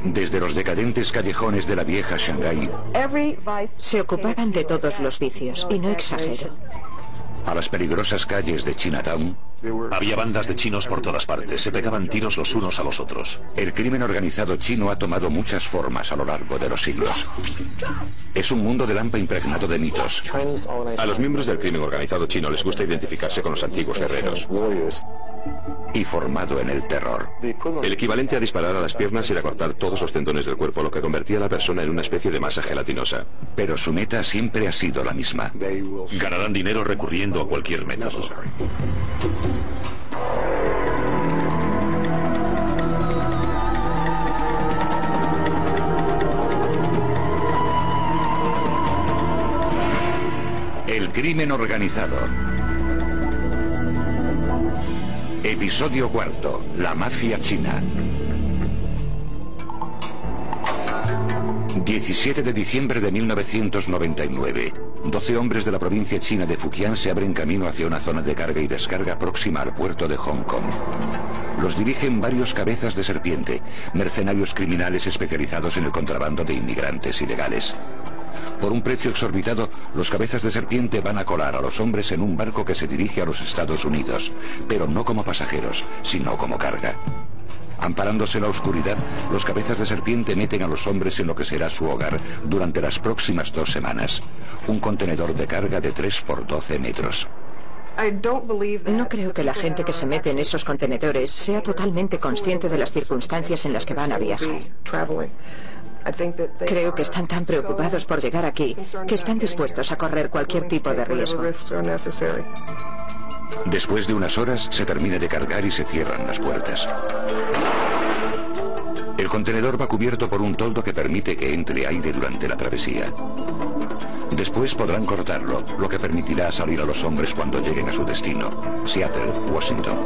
Desde los decadentes callejones de la vieja Shanghái Se ocupaban de todos los vicios, y no exagero. a las peligrosas calles de Chinatown, Había bandas de chinos por todas partes, se pegaban tiros los unos a los otros. el crimen organizado chino ha tomado muchas formas a lo largo de los siglos. Es un mundo de lampa impregnado de mitos. A los miembros del crimen organizado chino les gusta identificarse con los antiguos guerreros. Y formado en el terror. El equivalente a disparar a las piernas era cortar todos los tendones del cuerpo, lo que convertía a la persona en una especie de masa gelatinosa. Pero su meta siempre ha sido la misma. Ganarán dinero recurriendo a cualquier método. El crimen organizado. Episodio cuarto. La mafia china. 17 de diciembre de 1999. 12 hombres de la provincia china de Fujian se abren camino hacia una zona de carga y descarga próxima al puerto de Hong Kong. Los dirigen varios cabezas de serpiente, mercenarios criminales especializados en el contrabando de inmigrantes ilegales. Por un precio exorbitado, los cabezas de serpiente van a colar a los hombres en un barco que se dirige a los Estados Unidos, pero no como pasajeros, sino como carga. Amparándose en la oscuridad, los cabezas de serpiente meten a los hombres en lo que será su hogar durante las próximas 2 semanas. Un contenedor de carga de 3 por 12 metros. No creo que la gente que se mete en esos contenedores sea totalmente consciente de las circunstancias en las que van a viajar. Creo que están tan preocupados por llegar aquí que están dispuestos a correr cualquier tipo de riesgo. Después de unas horas, se termina de cargar y se cierran las puertas. El contenedor va cubierto por un toldo que permite que entre aire durante la travesía. Después podrán cortarlo, lo que permitirá salir a los hombres cuando lleguen a su destino, Seattle, Washington.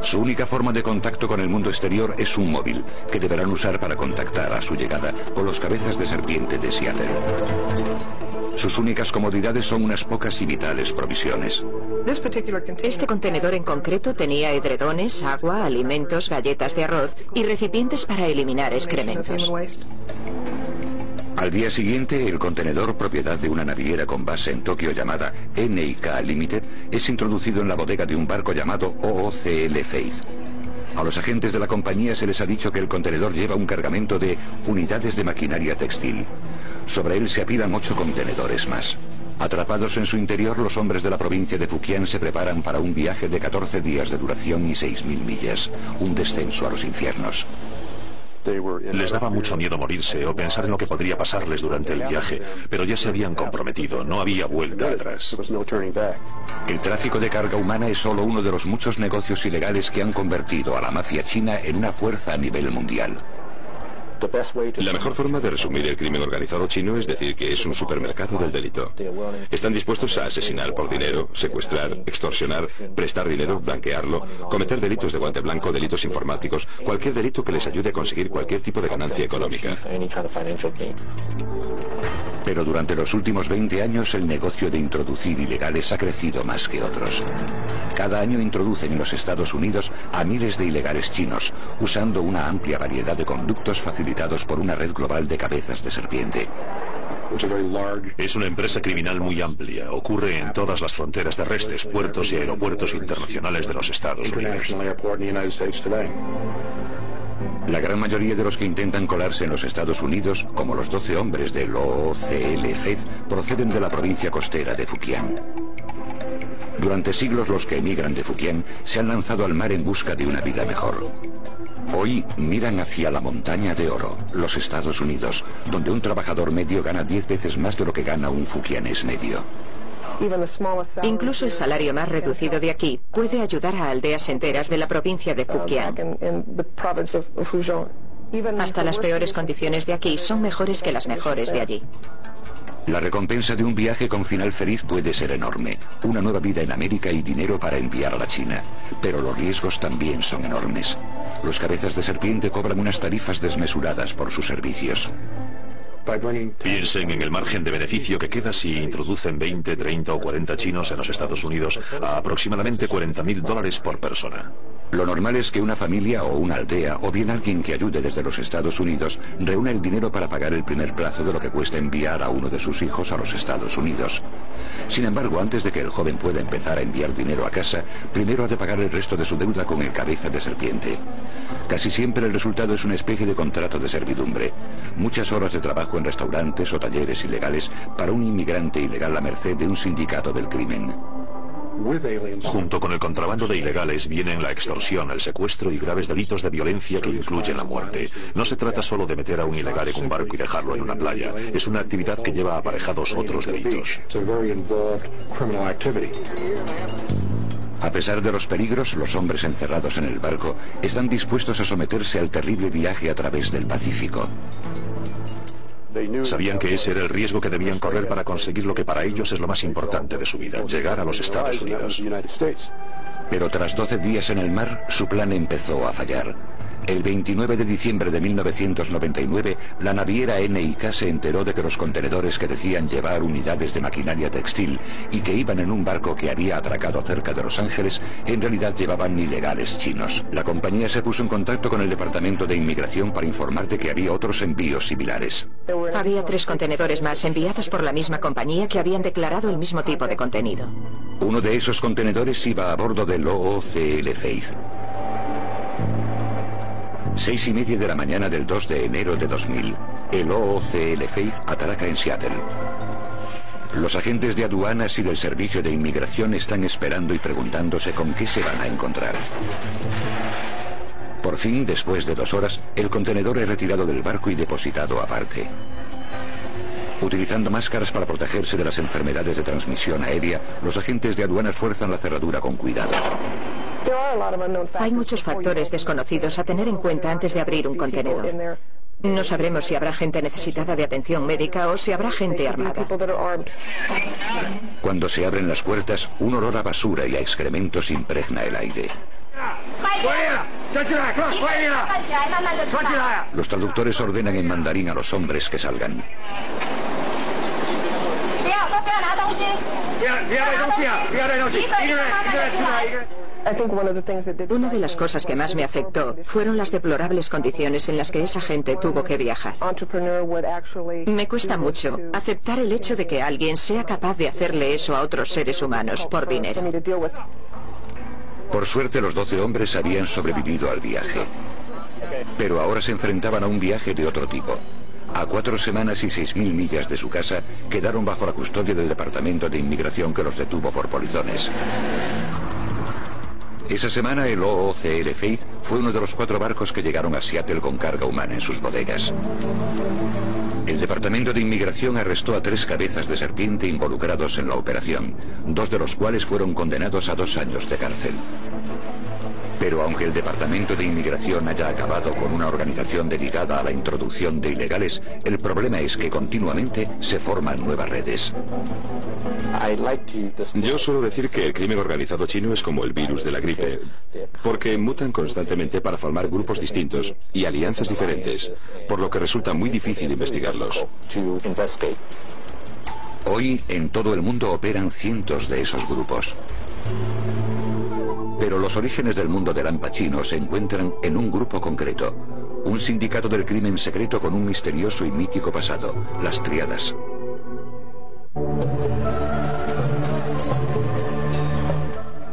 Su única forma de contacto con el mundo exterior es un móvil, que deberán usar para contactar a su llegada con los cabezas de serpiente de Seattle. Sus únicas comodidades son unas pocas y vitales provisiones. Este contenedor en concreto tenía edredones, agua, alimentos, galletas de arroz y recipientes para eliminar excrementos. Al día siguiente, el contenedor, propiedad de una naviera con base en Tokio llamada NK Limited, es introducido en la bodega de un barco llamado OOCL Faith. A los agentes de la compañía se les ha dicho que el contenedor lleva un cargamento de unidades de maquinaria textil. Sobre él se apilan 8 contenedores más. Atrapados en su interior, los hombres de la provincia de Fujian se preparan para un viaje de 14 días de duración y 6.000 millas, un descenso a los infiernos. Les daba mucho miedo morirse o pensar en lo que podría pasarles durante el viaje, pero ya se habían comprometido, no había vuelta atrás. El tráfico de carga humana es solo uno de los muchos negocios ilegales que han convertido a la mafia china en una fuerza a nivel mundial. La mejor forma de resumir el crimen organizado chino es decir que es un supermercado del delito. Están dispuestos a asesinar por dinero, secuestrar, extorsionar, prestar dinero, blanquearlo, cometer delitos de guante blanco, delitos informáticos, cualquier delito que les ayude a conseguir cualquier tipo de ganancia económica. Pero durante los últimos 20 años el negocio de introducir ilegales ha crecido más que otros. Cada año introducen en los Estados Unidos a miles de ilegales chinos, usando una amplia variedad de conductos facilitados por una red global de cabezas de serpiente. Es una empresa criminal muy amplia. Ocurre en todas las fronteras terrestres, puertos y aeropuertos internacionales de los Estados Unidos. La gran mayoría de los que intentan colarse en los Estados Unidos, como los 12 hombres del OOCL Faith, proceden de la provincia costera de Fujian. Durante siglos los que emigran de Fujian se han lanzado al mar en busca de una vida mejor. Hoy miran hacia la montaña de oro, los Estados Unidos, donde un trabajador medio gana 10 veces más de lo que gana un fujianés medio. Incluso el salario más reducido de aquí puede ayudar a aldeas enteras de la provincia de Fujian. Hasta las peores condiciones de aquí son mejores que las mejores de allí. La recompensa de un viaje con final feliz puede ser enorme. Una nueva vida en América y dinero para enviar a la China. Pero los riesgos también son enormes. Los cabezas de serpiente cobran unas tarifas desmesuradas por sus servicios. Piensen en el margen de beneficio que queda si introducen 20, 30 o 40 chinos en los Estados Unidos a aproximadamente $40.000 por persona. Lo normal es que una familia o una aldea, o bien alguien que ayude desde los Estados Unidos, reúna el dinero para pagar el primer plazo de lo que cuesta enviar a uno de sus hijos a los Estados Unidos. Sin embargo, antes de que el joven pueda empezar a enviar dinero a casa, primero ha de pagar el resto de su deuda con el cabeza de serpiente. Casi siempre el resultado es una especie de contrato de servidumbre. Muchas horas de trabajo en restaurantes o talleres ilegales para un inmigrante ilegal a merced de un sindicato del crimen. Junto con el contrabando de ilegales vienen la extorsión, el secuestro y graves delitos de violencia que incluyen la muerte. No se trata solo de meter a un ilegal en un barco y dejarlo en una playa. Es una actividad que lleva aparejados otros delitos. A pesar de los peligros, los hombres encerrados en el barco están dispuestos a someterse al terrible viaje a través del Pacífico. Sabían que ese era el riesgo que debían correr para conseguir lo que para ellos es lo más importante de su vida, llegar a los Estados Unidos. Pero tras 12 días en el mar, su plan empezó a fallar. El 29 de diciembre de 1999, la naviera NIK se enteró de que los contenedores que decían llevar unidades de maquinaria textil y que iban en un barco que había atracado cerca de Los Ángeles, en realidad llevaban ilegales chinos. La compañía se puso en contacto con el Departamento de Inmigración para informar de que había otros envíos similares. Había 3 contenedores más enviados por la misma compañía que habían declarado el mismo tipo de contenido. Uno de esos contenedores iba a bordo del OOCL Faith. 6:30 de la mañana del 2 de enero de 2000, el OOCL Faith atraca en Seattle. Los agentes de aduanas y del Servicio de Inmigración están esperando y preguntándose con qué se van a encontrar. Por fin, después de 2 horas, el contenedor es retirado del barco y depositado aparte. Utilizando máscaras para protegerse de las enfermedades de transmisión aérea, los agentes de aduanas fuerzan la cerradura con cuidado. Hay muchos factores desconocidos a tener en cuenta antes de abrir un contenedor. No sabremos si habrá gente necesitada de atención médica o si habrá gente armada. Cuando se abren las puertas, un olor a basura y a excrementos impregna el aire. Los traductores ordenan en mandarín a los hombres que salgan. Una de las cosas que más me afectó fueron las deplorables condiciones en las que esa gente tuvo que viajar. Me cuesta mucho aceptar el hecho de que alguien sea capaz de hacerle eso a otros seres humanos por dinero. Por suerte, los 12 hombres habían sobrevivido al viaje. Pero ahora se enfrentaban a un viaje de otro tipo. A 4 semanas y 6.000 millas de su casa, quedaron bajo la custodia del Departamento de Inmigración que los detuvo por polizones. Esa semana el OOCL Faith fue uno de los 4 barcos que llegaron a Seattle con carga humana en sus bodegas. El Departamento de Inmigración arrestó a 3 cabezas de serpiente involucrados en la operación, 2 de los cuales fueron condenados a 2 años de cárcel. Pero aunque el Departamento de Inmigración haya acabado con una organización dedicada a la introducción de ilegales, el problema es que continuamente se forman nuevas redes. Yo suelo decir que el crimen organizado chino es como el virus de la gripe, porque mutan constantemente para formar grupos distintos y alianzas diferentes, por lo que resulta muy difícil investigarlos. Hoy, en todo el mundo operan cientos de esos grupos. Pero los orígenes del mundo del hampa chino se encuentran en un grupo concreto, un sindicato del crimen secreto con un misterioso y mítico pasado, las Tríadas.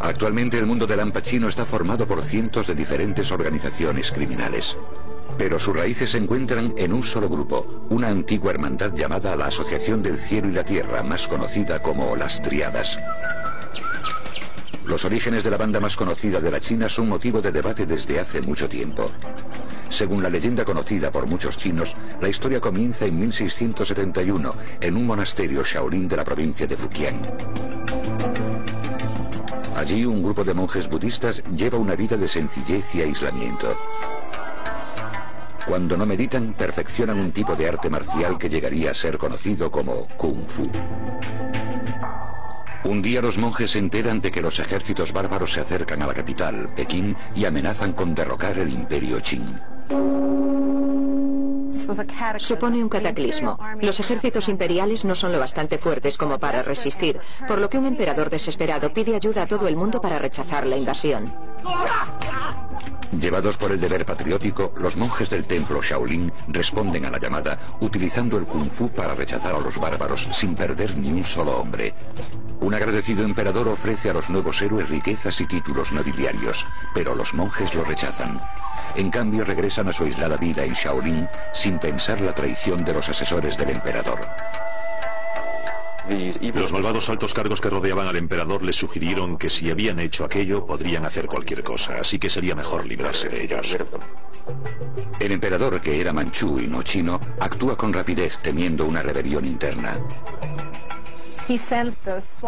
Actualmente el mundo del hampa chino está formado por cientos de diferentes organizaciones criminales. Pero sus raíces se encuentran en un solo grupo, una antigua hermandad llamada la Asociación del Cielo y la Tierra, más conocida como las Tríadas. Los orígenes de la banda más conocida de la China son motivo de debate desde hace mucho tiempo. Según la leyenda conocida por muchos chinos, la historia comienza en 1671, en un monasterio Shaolin de la provincia de Fujian. Allí un grupo de monjes budistas lleva una vida de sencillez y aislamiento. Cuando no meditan, perfeccionan un tipo de arte marcial que llegaría a ser conocido como Kung Fu. Un día los monjes se enteran de que los ejércitos bárbaros se acercan a la capital, Pekín, y amenazan con derrocar el imperio Qing. Supone un cataclismo. Los ejércitos imperiales no son lo bastante fuertes como para resistir, por lo que un emperador desesperado pide ayuda a todo el mundo para rechazar la invasión. Llevados por el deber patriótico, los monjes del templo Shaolin responden a la llamada utilizando el kung fu para rechazar a los bárbaros sin perder ni un solo hombre. Un agradecido emperador ofrece a los nuevos héroes riquezas y títulos nobiliarios, pero los monjes lo rechazan. En cambio, regresan a su aislada vida en Shaolin sin pensar la traición de los asesores del emperador. Los malvados altos cargos que rodeaban al emperador les sugirieron que si habían hecho aquello podrían hacer cualquier cosa, así que sería mejor librarse de ellos. El emperador, que era manchú y no chino, actúa con rapidez temiendo una rebelión interna.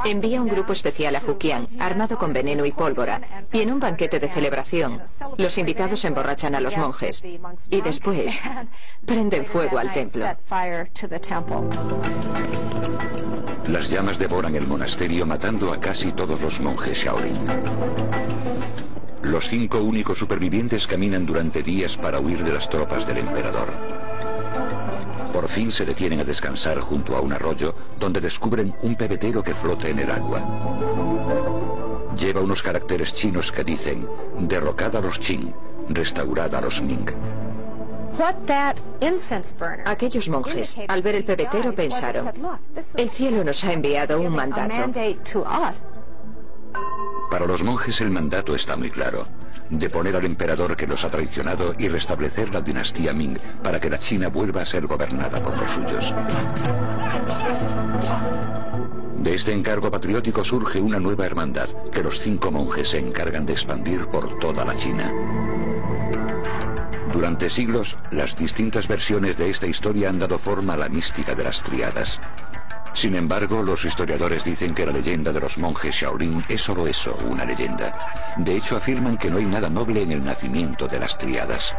Envía un grupo especial a Fujian, armado con veneno y pólvora, y en un banquete de celebración, los invitados emborrachan a los monjes, y después prenden fuego al templo. Las llamas devoran el monasterio, matando a casi todos los monjes Shaolin. Los 5 únicos supervivientes caminan durante días para huir de las tropas del emperador. Por fin se detienen a descansar junto a un arroyo, donde descubren un pebetero que flota en el agua. Lleva unos caracteres chinos que dicen: derrocad a los Qing, restaurad a los Ming. Aquellos monjes, al ver el pebetero, pensaron: el cielo nos ha enviado un mandato. Para los monjes el mandato está muy claro: deponer al emperador que los ha traicionado y restablecer la dinastía Ming para que la China vuelva a ser gobernada por los suyos. De este encargo patriótico surge una nueva hermandad que los 5 monjes se encargan de expandir por toda la China. Durante siglos, las distintas versiones de esta historia han dado forma a la mística de las tríadas. Sin embargo, los historiadores dicen que la leyenda de los monjes Shaolin es solo eso, una leyenda. De hecho, afirman que no hay nada noble en el nacimiento de las tríadas.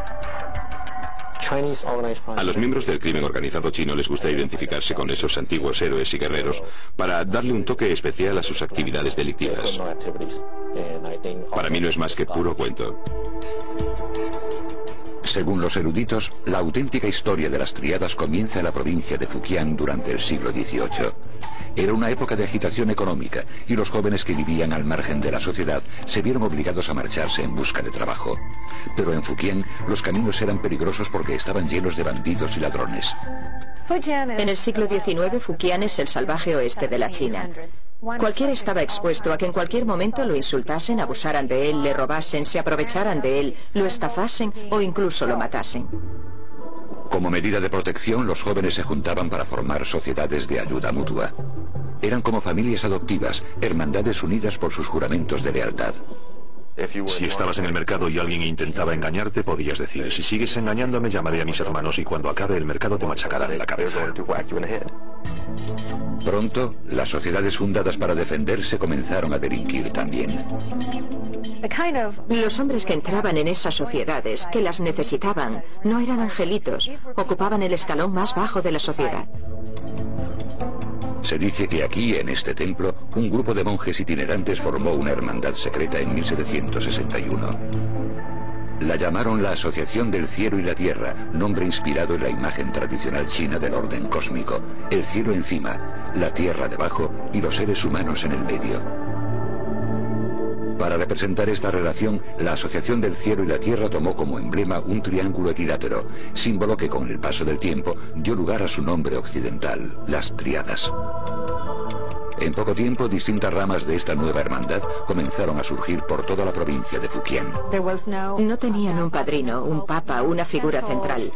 A los miembros del crimen organizado chino les gusta identificarse con esos antiguos héroes y guerreros para darle un toque especial a sus actividades delictivas. Para mí no es más que puro cuento. Según los eruditos, la auténtica historia de las tríadas comienza en la provincia de Fujian durante el siglo XVIII. Era una época de agitación económica y los jóvenes que vivían al margen de la sociedad se vieron obligados a marcharse en busca de trabajo. Pero en Fujian los caminos eran peligrosos porque estaban llenos de bandidos y ladrones. En el siglo XIX, Fujian es el salvaje oeste de la China. Cualquiera estaba expuesto a que en cualquier momento lo insultasen, abusaran de él, le robasen, se aprovecharan de él, lo estafasen o incluso lo matasen. Como medida de protección, los jóvenes se juntaban para formar sociedades de ayuda mutua. Eran como familias adoptivas, hermandades unidas por sus juramentos de lealtad. Si estabas en el mercado y alguien intentaba engañarte, podías decir: si sigues engañándome, llamaré a mis hermanos y cuando acabe el mercado te machacarán en la cabeza. Pronto, las sociedades fundadas para defenderse comenzaron a delinquir también. Los hombres que entraban en esas sociedades, que las necesitaban, no eran angelitos, ocupaban el escalón más bajo de la sociedad. Se dice que aquí, en este templo, un grupo de monjes itinerantes formó una hermandad secreta en 1761. La llamaron la Asociación del Cielo y la Tierra, nombre inspirado en la imagen tradicional china del orden cósmico: el cielo encima, la tierra debajo y los seres humanos en el medio. Para representar esta relación, la Asociación del Cielo y la Tierra tomó como emblema un triángulo equilátero, símbolo que con el paso del tiempo dio lugar a su nombre occidental, las tríadas. En poco tiempo, distintas ramas de esta nueva hermandad comenzaron a surgir por toda la provincia de Fujian. No tenían un padrino, un papa, una figura central.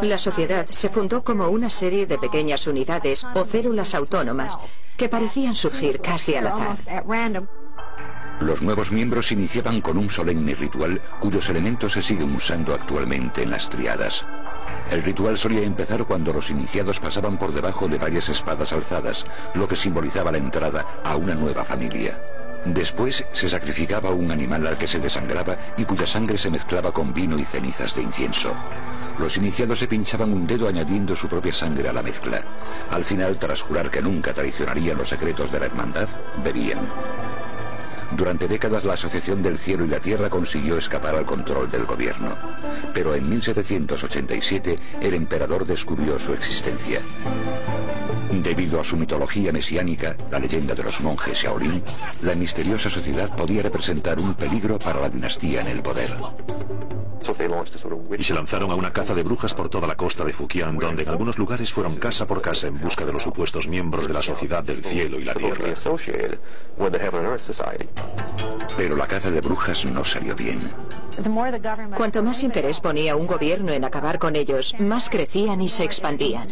La sociedad se fundó como una serie de pequeñas unidades o células autónomas que parecían surgir casi al azar. Los nuevos miembros iniciaban con un solemne ritual cuyos elementos se siguen usando actualmente en las tríadas. El ritual solía empezar cuando los iniciados pasaban por debajo de varias espadas alzadas, lo que simbolizaba la entrada a una nueva familia. Después se sacrificaba un animal al que se desangraba y cuya sangre se mezclaba con vino y cenizas de incienso. Los iniciados se pinchaban un dedo añadiendo su propia sangre a la mezcla. Al final, tras jurar que nunca traicionarían los secretos de la hermandad, bebían. Durante décadas la Asociación del Cielo y la Tierra consiguió escapar al control del gobierno. Pero en 1787 el emperador descubrió su existencia. Debido a su mitología mesiánica, la leyenda de los monjes Shaolin, la misteriosa sociedad podía representar un peligro para la dinastía en el poder. Y se lanzaron a una caza de brujas por toda la costa de Fujian, donde en algunos lugares fueron casa por casa en busca de los supuestos miembros de la Sociedad del Cielo y la Tierra. Pero la caza de brujas no salió bien. Cuanto más interés ponía un gobierno en acabar con ellos, más crecían y se expandían.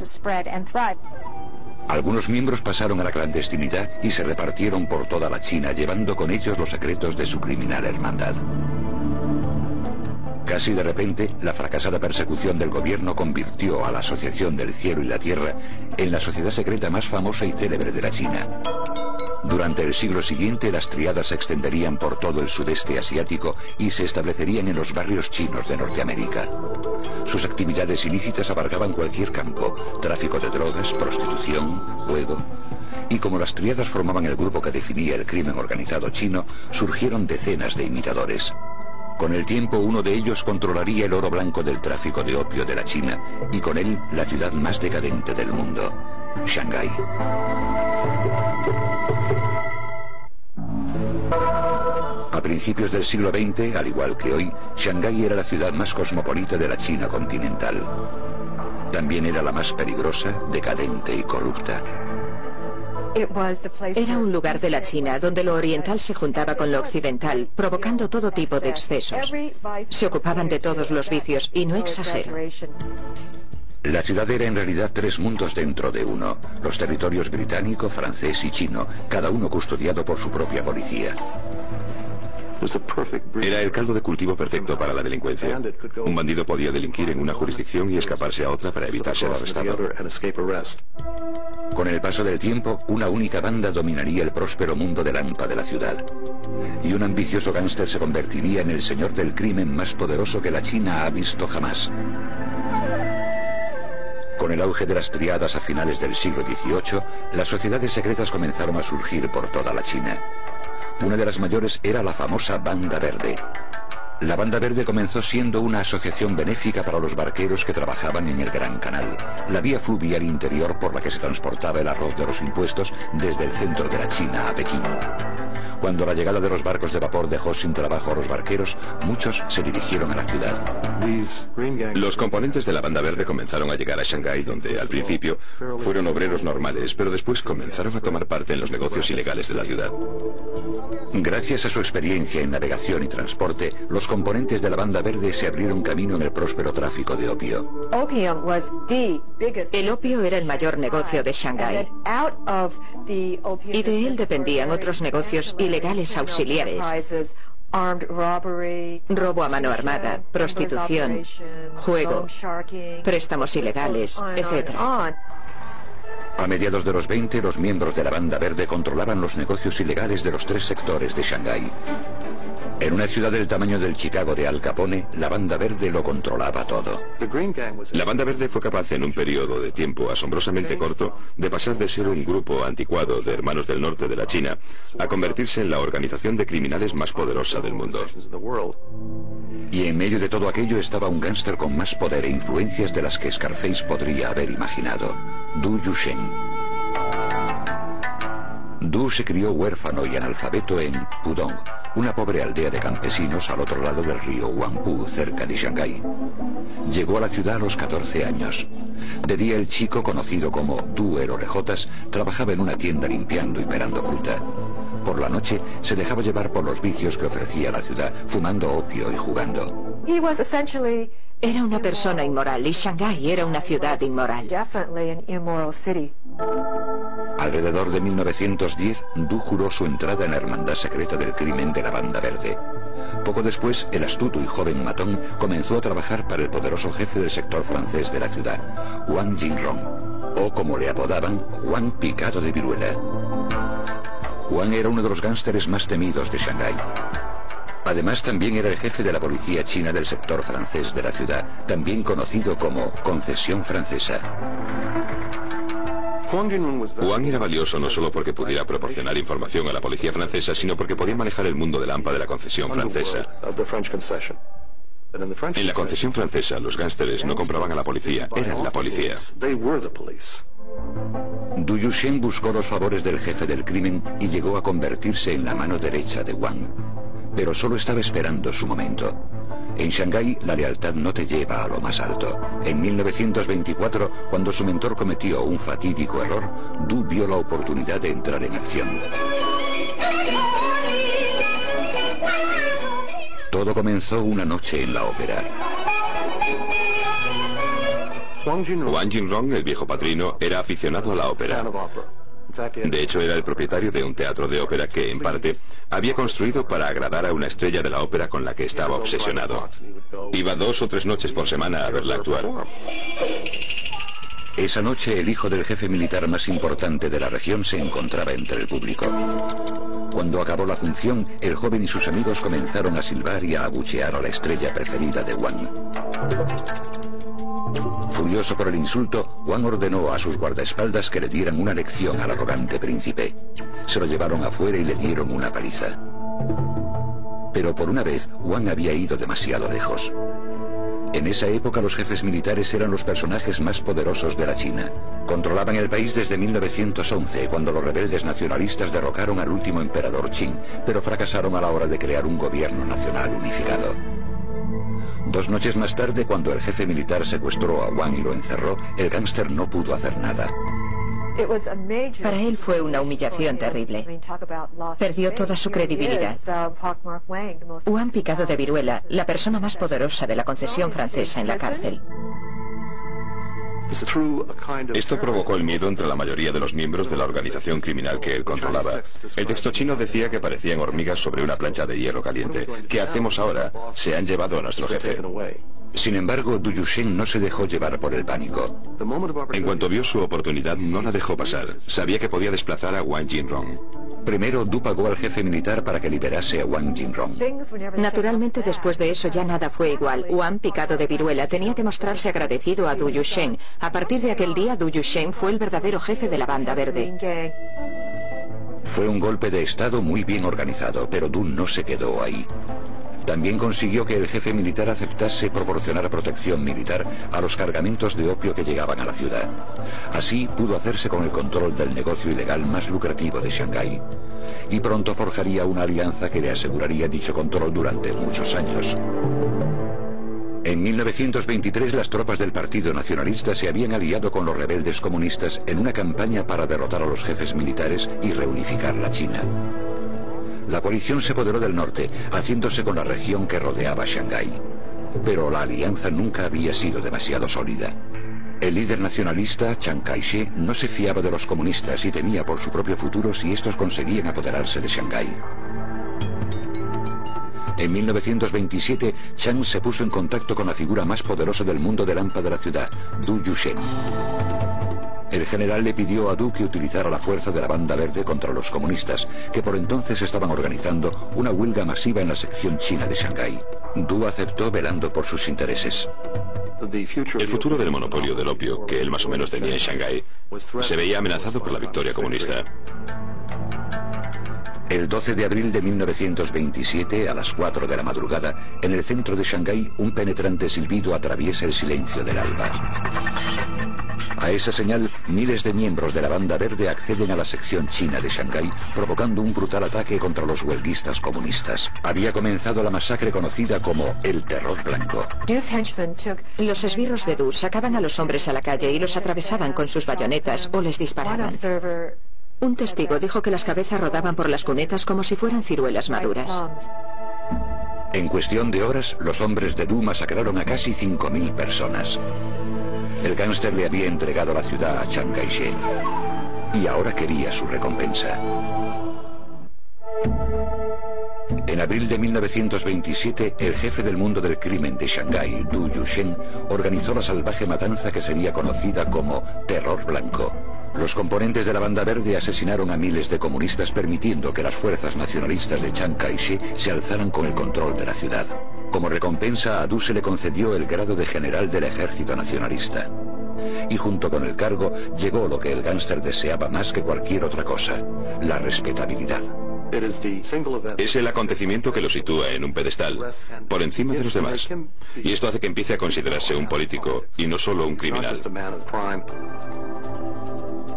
Algunos miembros pasaron a la clandestinidad y se repartieron por toda la China, llevando con ellos los secretos de su criminal hermandad. Casi de repente, la fracasada persecución del gobierno convirtió a la Asociación del Cielo y la Tierra en la sociedad secreta más famosa y célebre de la China. Durante el siglo siguiente, las triadas se extenderían por todo el sudeste asiático y se establecerían en los barrios chinos de Norteamérica. Sus actividades ilícitas abarcaban cualquier campo: tráfico de drogas, prostitución, juego. Y como las triadas formaban el grupo que definía el crimen organizado chino, surgieron decenas de imitadores. Con el tiempo, uno de ellos controlaría el oro blanco del tráfico de opio de la China, y con él la ciudad más decadente del mundo, Shanghái. A principios del siglo XX, al igual que hoy, Shanghái era la ciudad más cosmopolita de la China continental. También era la más peligrosa, decadente y corrupta. Era un lugar de la China donde lo oriental se juntaba con lo occidental, provocando todo tipo de excesos. Se ocupaban de todos los vicios, y no exagero. La ciudad era en realidad tres mundos dentro de uno: los territorios británico, francés y chino, cada uno custodiado por su propia policía. Era el caldo de cultivo perfecto para la delincuencia. Un bandido podía delinquir en una jurisdicción y escaparse a otra para evitar ser arrestado. Con el paso del tiempo, una única banda dominaría el próspero mundo de Lampa de la ciudad. Y un ambicioso gángster se convertiría en el señor del crimen más poderoso que la China ha visto jamás. Con el auge de las triadas a finales del siglo XVIII, las sociedades secretas comenzaron a surgir por toda la China. Una de las mayores era la famosa Banda Verde. La Banda Verde comenzó siendo una asociación benéfica para los barqueros que trabajaban en el Gran Canal, la vía fluvial interior por la que se transportaba el arroz de los impuestos desde el centro de la China a Pekín. Cuando la llegada de los barcos de vapor dejó sin trabajo a los barqueros, muchos se dirigieron a la ciudad. Los componentes de la Banda Verde comenzaron a llegar a Shanghái, donde al principio fueron obreros normales, pero después comenzaron a tomar parte en los negocios ilegales de la ciudad. Gracias a su experiencia en navegación y transporte, los componentes de la Banda Verde se abrieron camino en el próspero tráfico de opio. El opio era el mayor negocio de Shanghái. Y de él dependían otros negocios ilegales auxiliares: robo a mano armada, prostitución, juego, préstamos ilegales, etc. A mediados de los 20, los miembros de la Banda Verde controlaban los negocios ilegales de los tres sectores de Shanghái. En una ciudad del tamaño del Chicago de Al Capone, la Banda Verde lo controlaba todo. La Banda Verde fue capaz en un periodo de tiempo asombrosamente corto de pasar de ser un grupo anticuado de hermanos del norte de la China a convertirse en la organización de criminales más poderosa del mundo. Y en medio de todo aquello estaba un gángster con más poder e influencias de las que Scarface podría haber imaginado: Du Yusheng. Du se crió huérfano y analfabeto en Pudong, una pobre aldea de campesinos al otro lado del río Huangpu, cerca de Shanghái. Llegó a la ciudad a los 14 años. De día el chico, conocido como Du el Orejotas, trabajaba en una tienda limpiando y pelando fruta. Por la noche se dejaba llevar por los vicios que ofrecía la ciudad, fumando opio y jugando. Era una persona inmoral, y Shanghái era una ciudad inmoral. Alrededor de 1910, Du juró su entrada en la hermandad secreta del crimen de la Banda Verde. Poco después, el astuto y joven matón comenzó a trabajar para el poderoso jefe del sector francés de la ciudad, Wang Jinrong, o como le apodaban, Juan Picado de Viruela. Juan era uno de los gánsteres más temidos de Shanghái. Además, también era el jefe de la policía china del sector francés de la ciudad, también conocido como Concesión Francesa. Wang era valioso no solo porque pudiera proporcionar información a la policía francesa, sino porque podía manejar el mundo del AMPA de la concesión francesa. En la concesión francesa, los gánsteres no compraban a la policía, eran la policía. Du Yusheng buscó los favores del jefe del crimen y llegó a convertirse en la mano derecha de Wang. Pero solo estaba esperando su momento. En Shanghái, la lealtad no te lleva a lo más alto. En 1924, cuando su mentor cometió un fatídico error, Du vio la oportunidad de entrar en acción. Todo comenzó una noche en la ópera. Wang Jinrong, el viejo padrino, era aficionado a la ópera. De hecho, era el propietario de un teatro de ópera que, en parte, había construido para agradar a una estrella de la ópera con la que estaba obsesionado. Iba 2 o 3 noches por semana a verla actuar. Esa noche, el hijo del jefe militar más importante de la región se encontraba entre el público. Cuando acabó la función, el joven y sus amigos comenzaron a silbar y a abuchear a la estrella preferida de Wang. Furioso por el insulto, Wang ordenó a sus guardaespaldas que le dieran una lección al arrogante príncipe. Se lo llevaron afuera y le dieron una paliza. Pero por una vez, Wang había ido demasiado lejos. En esa época los jefes militares eran los personajes más poderosos de la China. Controlaban el país desde 1911, cuando los rebeldes nacionalistas derrocaron al último emperador Qing, pero fracasaron a la hora de crear un gobierno nacional unificado. 2 noches más tarde, cuando el jefe militar secuestró a Wang y lo encerró, el gángster no pudo hacer nada. Para él fue una humillación terrible. Perdió toda su credibilidad. Wang picado de viruela, la persona más poderosa de la concesión francesa en la cárcel. Esto provocó el miedo entre la mayoría de los miembros de la organización criminal que él controlaba. El texto chino decía que parecían hormigas sobre una plancha de hierro caliente. ¿Qué hacemos ahora? Se han llevado a nuestro jefe. Sin embargo, Du Yusheng no se dejó llevar por el pánico. En cuanto vio su oportunidad, no la dejó pasar. Sabía que podía desplazar a Wang Jinrong. Primero, Du pagó al jefe militar para que liberase a Wang Jinrong. Naturalmente, después de eso ya nada fue igual. Wang, picado de viruela, tenía que mostrarse agradecido a Du Yusheng. A partir de aquel día, Du Yusheng fue el verdadero jefe de la Banda Verde. Fue un golpe de estado muy bien organizado, pero Du no se quedó ahí. También consiguió que el jefe militar aceptase proporcionar protección militar a los cargamentos de opio que llegaban a la ciudad. Así pudo hacerse con el control del negocio ilegal más lucrativo de Shanghái. Y pronto forjaría una alianza que le aseguraría dicho control durante muchos años. En 1923 las tropas del Partido Nacionalista se habían aliado con los rebeldes comunistas en una campaña para derrotar a los jefes militares y reunificar la China. La coalición se apoderó del norte, haciéndose con la región que rodeaba Shanghái. Pero la alianza nunca había sido demasiado sólida. El líder nacionalista, Chiang Kai-shek, no se fiaba de los comunistas y temía por su propio futuro si estos conseguían apoderarse de Shanghái. En 1927, Chiang se puso en contacto con la figura más poderosa del mundo del AMPA de la ciudad, Du Yusheng. El general le pidió a Du que utilizara la fuerza de la Banda Verde contra los comunistas, que por entonces estaban organizando una huelga masiva en la sección china de Shanghái. Du aceptó velando por sus intereses. El futuro del monopolio del opio, que él más o menos tenía en Shanghái, se veía amenazado por la victoria comunista. El 12 de abril de 1927, a las 4 de la madrugada, en el centro de Shanghái, un penetrante silbido atraviesa el silencio del alba. A esa señal, miles de miembros de la Banda Verde acceden a la sección china de Shanghái, provocando un brutal ataque contra los huelguistas comunistas. Había comenzado la masacre conocida como el Terror Blanco. Los esbirros de Du sacaban a los hombres a la calle y los atravesaban con sus bayonetas o les disparaban. Un testigo dijo que las cabezas rodaban por las cunetas como si fueran ciruelas maduras. En cuestión de horas, los hombres de Du masacraron a casi 5.000 personas. El gángster le había entregado la ciudad a Chiang Kai-shek y ahora quería su recompensa. En abril de 1927, el jefe del mundo del crimen de Shanghái, Du Yusheng, organizó la salvaje matanza que sería conocida como Terror Blanco. Los componentes de la Banda Verde asesinaron a miles de comunistas, permitiendo que las fuerzas nacionalistas de Chiang Kai-shek se alzaran con el control de la ciudad. Como recompensa, a Du se le concedió el grado de general del ejército nacionalista. Y junto con el cargo llegó lo que el gángster deseaba más que cualquier otra cosa: la respetabilidad. Es el acontecimiento que lo sitúa en un pedestal, por encima de los demás. Y esto hace que empiece a considerarse un político y no solo un criminal.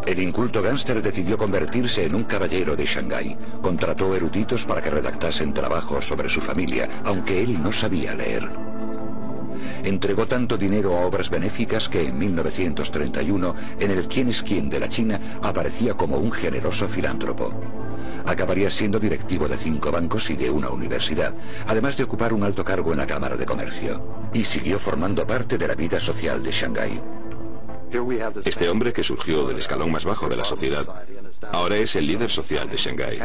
El inculto gángster decidió convertirse en un caballero de Shanghái. Contrató eruditos para que redactasen trabajos sobre su familia, aunque él no sabía leer. Entregó tanto dinero a obras benéficas que en 1931, en el Quién es quién de la China, aparecía como un generoso filántropo. Acabaría siendo directivo de 5 bancos y de una universidad, además de ocupar un alto cargo en la Cámara de Comercio. Y siguió formando parte de la vida social de Shanghái. Este hombre, que surgió del escalón más bajo de la sociedad, ahora es el líder social de Shanghái.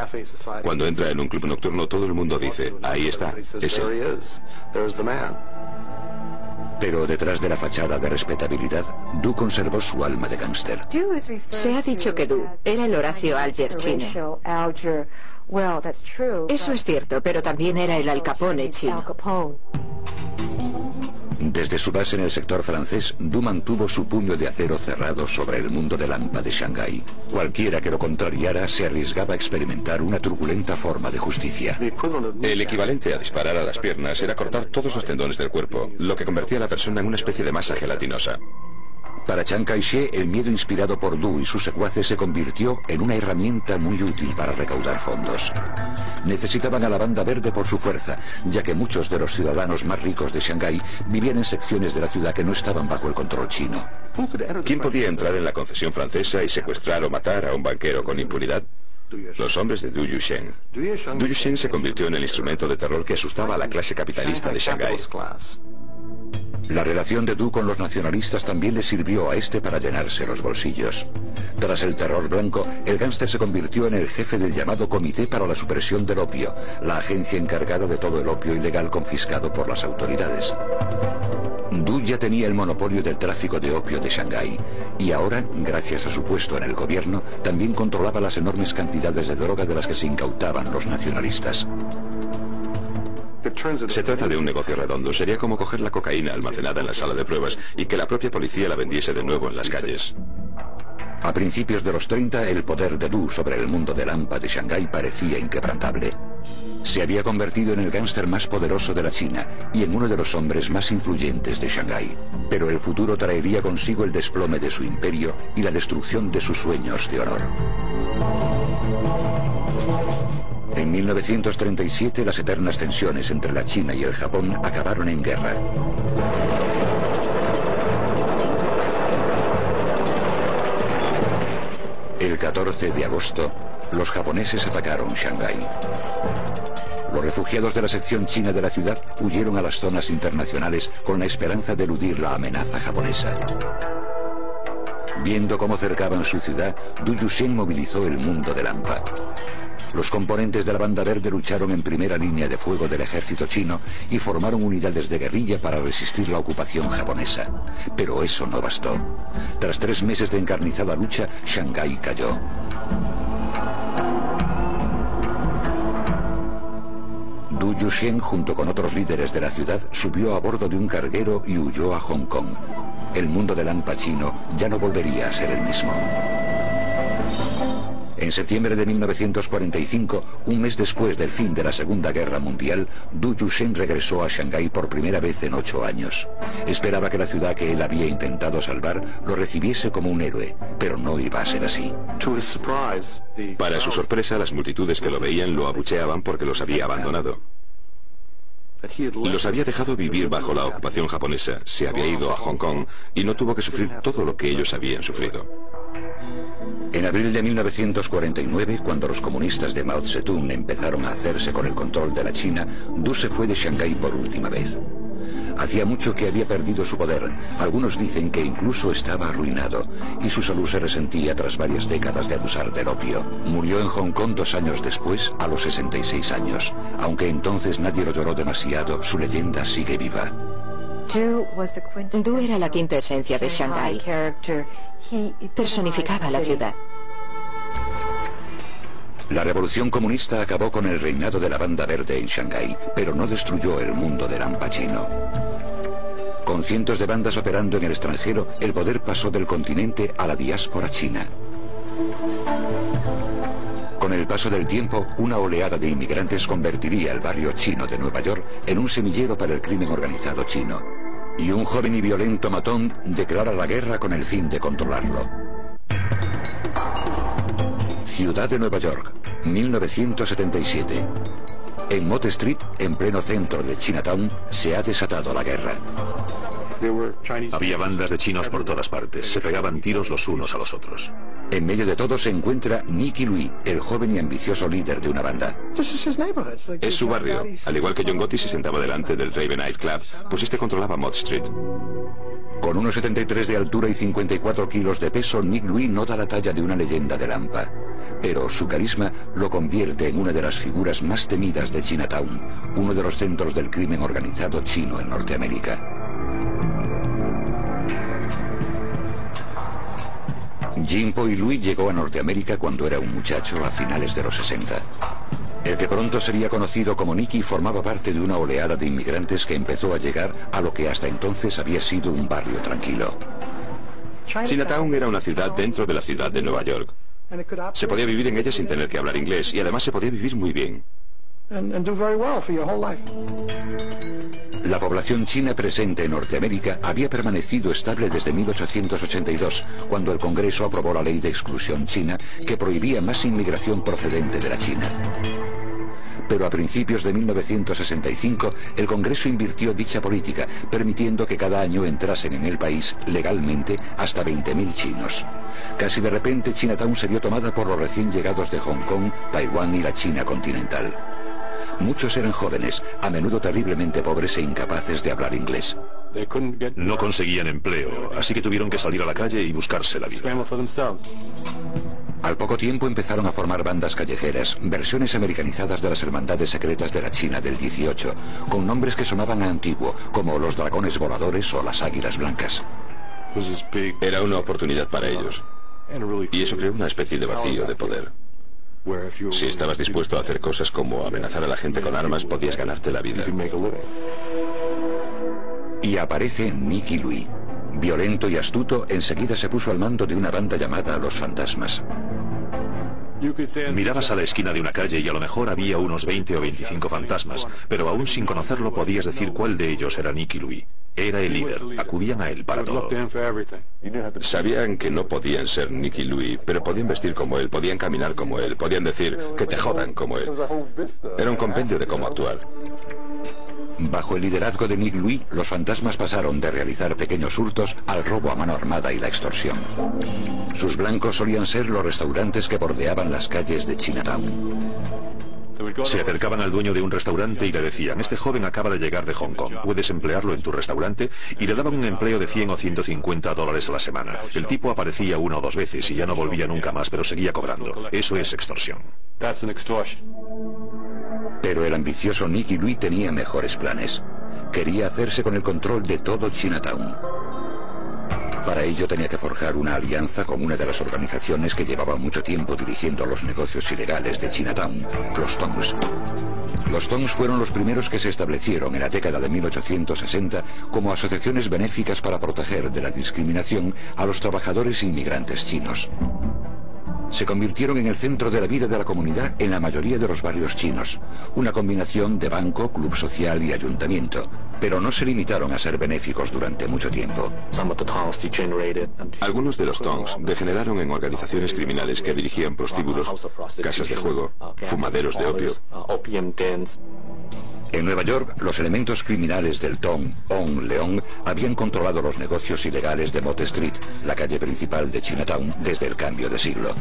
Cuando entra en un club nocturno, todo el mundo dice: ahí está, es él. Pero detrás de la fachada de respetabilidad, Du conservó su alma de gángster. Se ha dicho que Du era el Horacio Alger chino. Eso es cierto, pero también era el Al Capone chino. Desde su base en el sector francés, Du mantuvo su puño de acero cerrado sobre el mundo del AMPA de Shanghái. Cualquiera que lo contrariara se arriesgaba a experimentar una turbulenta forma de justicia. El equivalente a disparar a las piernas era cortar todos los tendones del cuerpo, lo que convertía a la persona en una especie de masa gelatinosa. Para Chiang Kai-shek, el miedo inspirado por Du y sus secuaces se convirtió en una herramienta muy útil para recaudar fondos. Necesitaban a la banda verde por su fuerza, ya que muchos de los ciudadanos más ricos de Shanghái vivían en secciones de la ciudad que no estaban bajo el control chino. ¿Quién podía entrar en la concesión francesa y secuestrar o matar a un banquero con impunidad? Los hombres de Du Yusheng. Du Yusheng se convirtió en el instrumento de terror que asustaba a la clase capitalista de Shanghái. La relación de Du con los nacionalistas también le sirvió a este para llenarse los bolsillos. Tras el terror blanco, el gángster se convirtió en el jefe del llamado Comité para la Supresión del Opio, la agencia encargada de todo el opio ilegal confiscado por las autoridades. Du ya tenía el monopolio del tráfico de opio de Shanghái y ahora, gracias a su puesto en el gobierno, también controlaba las enormes cantidades de droga de las que se incautaban los nacionalistas. Se trata de un negocio redondo. Sería como coger la cocaína almacenada en la sala de pruebas y que la propia policía la vendiese de nuevo en las calles. A principios de los 30, el poder de Du sobre el mundo del AMPA de Shanghái parecía inquebrantable. Se había convertido en el gángster más poderoso de la China y en uno de los hombres más influyentes de Shanghái. Pero el futuro traería consigo el desplome de su imperio y la destrucción de sus sueños de honor. En 1937, las eternas tensiones entre la China y el Japón acabaron en guerra. El 14 de agosto, los japoneses atacaron Shanghái. Los refugiados de la sección china de la ciudad huyeron a las zonas internacionales con la esperanza de eludir la amenaza japonesa. Viendo cómo cercaban su ciudad, Du Yusheng movilizó el mundo del AMPA. Los componentes de la banda verde lucharon en primera línea de fuego del ejército chino y formaron unidades de guerrilla para resistir la ocupación japonesa. Pero eso no bastó. Tras 3 meses de encarnizada lucha, Shanghái cayó. Du Yusheng, junto con otros líderes de la ciudad, subió a bordo de un carguero y huyó a Hong Kong. El mundo del AMPA chino ya no volvería a ser el mismo. En septiembre de 1945, un mes después del fin de la Segunda Guerra Mundial, Du Yusheng regresó a Shanghái por primera vez en 8 años. Esperaba que la ciudad que él había intentado salvar lo recibiese como un héroe, pero no iba a ser así. Para su sorpresa, las multitudes que lo veían lo abucheaban porque los había abandonado. Los había dejado vivir bajo la ocupación japonesa, se había ido a Hong Kong y no tuvo que sufrir todo lo que ellos habían sufrido. En abril de 1949, cuando los comunistas de Mao Zedong empezaron a hacerse con el control de la China, Du se fue de Shanghái por última vez. Hacía mucho que había perdido su poder, algunos dicen que incluso estaba arruinado, y su salud se resentía tras varias décadas de abusar del opio. Murió en Hong Kong 2 años después, a los 66 años. Aunque entonces nadie lo lloró demasiado, su leyenda sigue viva. Du era la quinta esencia de Shanghái. Personificaba la ciudad. La revolución comunista acabó con el reinado de la banda verde en Shanghái, pero no destruyó el mundo del AMPA chino. Con cientos de bandas operando en el extranjero, el poder pasó del continente a la diáspora china. Con el paso del tiempo, una oleada de inmigrantes convertiría el barrio chino de Nueva York en un semillero para el crimen organizado chino. Y un joven y violento matón declara la guerra con el fin de controlarlo. Ciudad de Nueva York, 1977. En Mott Street, en pleno centro de Chinatown, se ha desatado la guerra. Había bandas de chinos por todas partes. Se pegaban tiros los unos a los otros. En medio de todo se encuentra Nicky Louis, el joven y ambicioso líder de una banda. Es su barrio. Al igual que John Gotti se sentaba delante del Raven Night Club, pues este controlaba Mott Street. Con 1,73 de altura y 54 kilos de peso, Nick Louis no da la talla de una leyenda de Lampa. Pero su carisma lo convierte en una de las figuras más temidas de Chinatown, uno de los centros del crimen organizado chino en Norteamérica. Jimpo y Louis llegó a Norteamérica cuando era un muchacho a finales de los 60. El que pronto sería conocido como Nicky formaba parte de una oleada de inmigrantes que empezó a llegar a lo que hasta entonces había sido un barrio tranquilo. Chinatown era una ciudad dentro de la ciudad de Nueva York. Se podía vivir en ella sin tener que hablar inglés y además se podía vivir muy bien. La población china presente en Norteamérica había permanecido estable desde 1882, cuando el Congreso aprobó la ley de exclusión china que prohibía más inmigración procedente de la China. Pero a principios de 1965 el Congreso invirtió dicha política, permitiendo que cada año entrasen en el país legalmente hasta 20.000 chinos. Casi de repente Chinatown se vio tomada por los recién llegados de Hong Kong, Taiwán y la China continental. Muchos eran jóvenes, a menudo terriblemente pobres e incapaces de hablar inglés. No conseguían empleo, así que tuvieron que salir a la calle y buscarse la vida. Al poco tiempo empezaron a formar bandas callejeras, versiones americanizadas de las hermandades secretas de la China del 18, con nombres que sonaban a antiguo, como los dragones voladores o las águilas blancas. Era una oportunidad para ellos. Y eso creó una especie de vacío de poder. Si estabas dispuesto a hacer cosas como amenazar a la gente con armas, podías ganarte la vida. Y aparece Nicky Louis. Violento y astuto, enseguida se puso al mando de una banda llamada Los Fantasmas. Mirabas a la esquina de una calle y a lo mejor había unos 20 o 25 fantasmas, pero aún sin conocerlo podías decir cuál de ellos era Nicky Louis. Era el líder, acudían a él para todo. Sabían que no podían ser Nicky Louis, pero podían vestir como él, podían caminar como él, podían decir que te jodan como él. Era un compendio de cómo actuar. Bajo el liderazgo de Nick Louis, los fantasmas pasaron de realizar pequeños hurtos al robo a mano armada y la extorsión. Sus blancos solían ser los restaurantes que bordeaban las calles de Chinatown. Se acercaban al dueño de un restaurante y le decían: este joven acaba de llegar de Hong Kong, ¿puedes emplearlo en tu restaurante? Y le daban un empleo de $100 o $150 a la semana. El tipo aparecía una o dos veces y ya no volvía nunca más, pero seguía cobrando. Eso es extorsión. Pero el ambicioso Nicky Louis tenía mejores planes. Quería hacerse con el control de todo Chinatown. Para ello tenía que forjar una alianza con una de las organizaciones que llevaba mucho tiempo dirigiendo los negocios ilegales de Chinatown, los Tongs. Los Tongs fueron los primeros que se establecieron en la década de 1860 como asociaciones benéficas para proteger de la discriminación a los trabajadores inmigrantes chinos. Se convirtieron en el centro de la vida de la comunidad en la mayoría de los barrios chinos, una combinación de banco, club social y ayuntamiento, pero no se limitaron a ser benéficos durante mucho tiempo. Algunos de los Tongs degeneraron en organizaciones criminales que dirigían prostíbulos, casas de juego, fumaderos de opio. En Nueva York, los elementos criminales del Tong On León habían controlado los negocios ilegales de Mott Street, la calle principal de Chinatown, desde el cambio de siglo.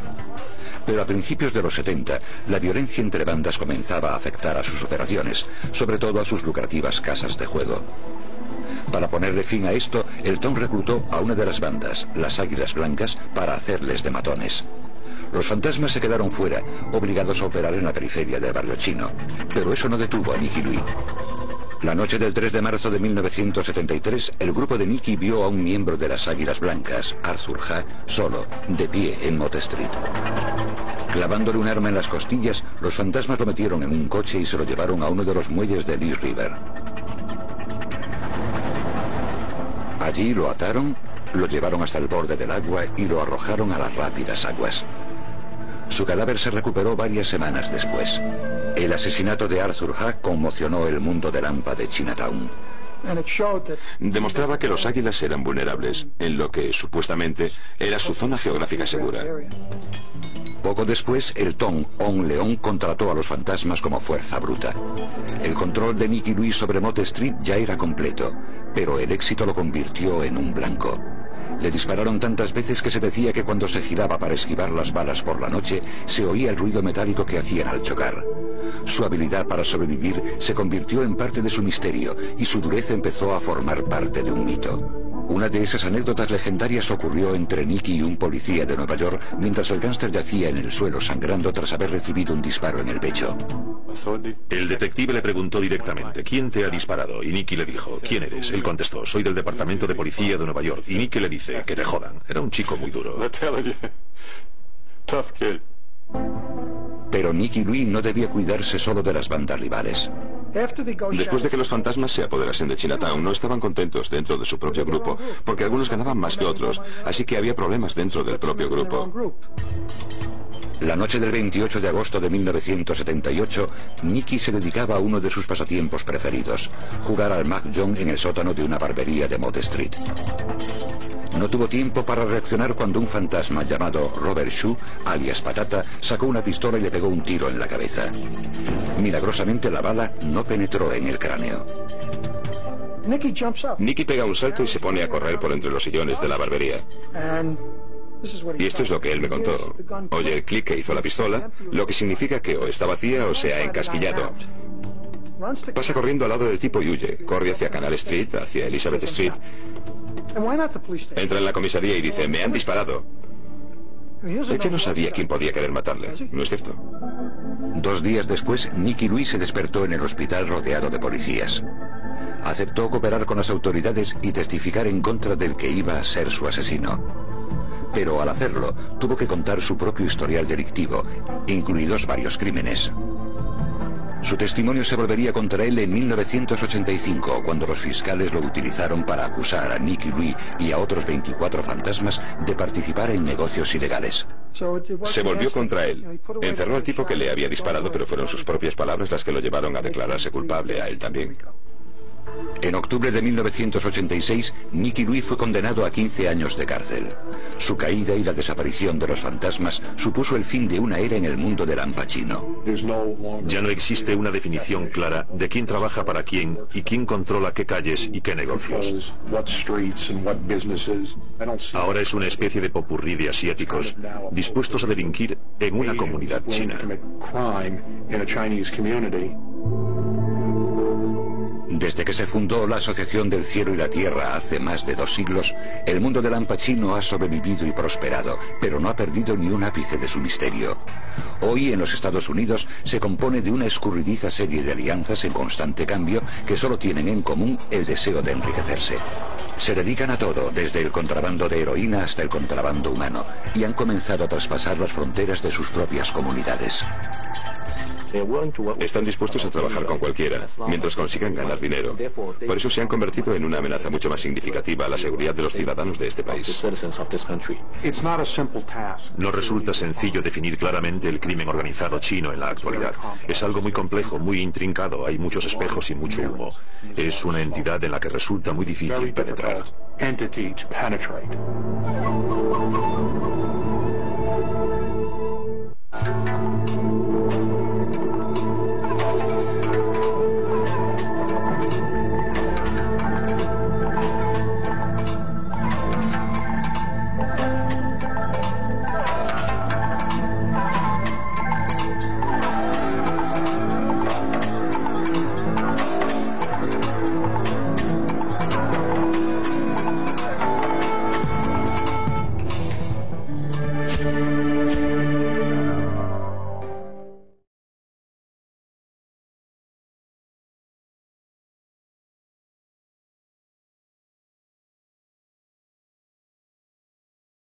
Pero a principios de los 70, la violencia entre bandas comenzaba a afectar a sus operaciones, sobre todo a sus lucrativas casas de juego. Para ponerle fin a esto, el Tong reclutó a una de las bandas, las Águilas Blancas, para hacerles de matones. Los fantasmas se quedaron fuera, obligados a operar en la periferia del barrio chino, pero eso no detuvo a Nicky Louis. La noche del 3 de marzo de 1973, el grupo de Nicky vio a un miembro de las Águilas Blancas, Arthur Ha, solo, de pie en Mott Street. Clavándole un arma en las costillas, los fantasmas lo metieron en un coche y se lo llevaron a uno de los muelles de Lee River. Allí lo ataron, lo llevaron hasta el borde del agua y lo arrojaron a las rápidas aguas. Su cadáver se recuperó varias semanas después. El asesinato de Arthur Hack conmocionó el mundo del hampa de Chinatown. Demostraba que los águilas eran vulnerables, en lo que, supuestamente, era su zona geográfica segura. Poco después, el Tong On León contrató a los fantasmas como fuerza bruta. El control de Nicky Louis sobre Mott Street ya era completo, pero el éxito lo convirtió en un blanco. Le dispararon tantas veces que se decía que cuando se giraba para esquivar las balas por la noche, se oía el ruido metálico que hacían al chocar. Su habilidad para sobrevivir se convirtió en parte de su misterio y su dureza empezó a formar parte de un mito. Una de esas anécdotas legendarias ocurrió entre Nicky y un policía de Nueva York mientras el gángster yacía en el suelo sangrando tras haber recibido un disparo en el pecho. El detective le preguntó directamente, ¿quién te ha disparado? Y Nicky le dijo, ¿quién eres? Él contestó, soy del departamento de policía de Nueva York. Y Nicky le dice, que te jodan. Era un chico muy duro. Pero Nicky Louis no debía cuidarse solo de las bandas rivales. Después de que los fantasmas se apoderasen de Chinatown, no estaban contentos dentro de su propio grupo, porque algunos ganaban más que otros, así que había problemas dentro del propio grupo. La noche del 28 de agosto de 1978, Nicky se dedicaba a uno de sus pasatiempos preferidos, jugar al mahjong en el sótano de una barbería de Mott Street. No tuvo tiempo para reaccionar cuando un fantasma llamado Robert Shu, alias Patata, sacó una pistola y le pegó un tiro en la cabeza. Milagrosamente la bala no penetró en el cráneo. Nicky pega un salto y se pone a correr por entre los sillones de la barbería. Y esto es lo que él me contó. Oye el clic que hizo la pistola, lo que significa que o está vacía o se ha encasquillado. Pasa corriendo al lado del tipo y huye. Corre hacia Canal Street, hacia Elizabeth Street. Entra en la comisaría y dice, me han disparado. Ella no sabía quién podía querer matarle, ¿no es cierto? 2 días después, Nicky Louis se despertó en el hospital rodeado de policías. Aceptó cooperar con las autoridades y testificar en contra del que iba a ser su asesino. Pero al hacerlo, tuvo que contar su propio historial delictivo, incluidos varios crímenes. Su testimonio se volvería contra él en 1985, cuando los fiscales lo utilizaron para acusar a Nicky Louis y a otros 24 fantasmas de participar en negocios ilegales. Se volvió contra él. Encerró al tipo que le había disparado, pero fueron sus propias palabras las que lo llevaron a declararse culpable a él también. En octubre de 1986, Nicky Louis fue condenado a 15 años de cárcel. Su caída y la desaparición de los fantasmas supuso el fin de una era en el mundo del hampa chino. Ya no existe una definición clara de quién trabaja para quién y quién controla qué calles y qué negocios. Ahora es una especie de popurrí de asiáticos dispuestos a delinquir en una comunidad china. Desde que se fundó la Asociación del Cielo y la Tierra hace más de 2 siglos, el mundo del hampa chino ha sobrevivido y prosperado, pero no ha perdido ni un ápice de su misterio. Hoy en los Estados Unidos se compone de una escurridiza serie de alianzas en constante cambio que solo tienen en común el deseo de enriquecerse. Se dedican a todo, desde el contrabando de heroína hasta el contrabando humano, y han comenzado a traspasar las fronteras de sus propias comunidades. Están dispuestos a trabajar con cualquiera, mientras consigan ganar dinero. Por eso se han convertido en una amenaza mucho más significativa a la seguridad de los ciudadanos de este país. No resulta sencillo definir claramente el crimen organizado chino en la actualidad. Es algo muy complejo, muy intrincado, hay muchos espejos y mucho humo. Es una entidad en la que resulta muy difícil penetrar.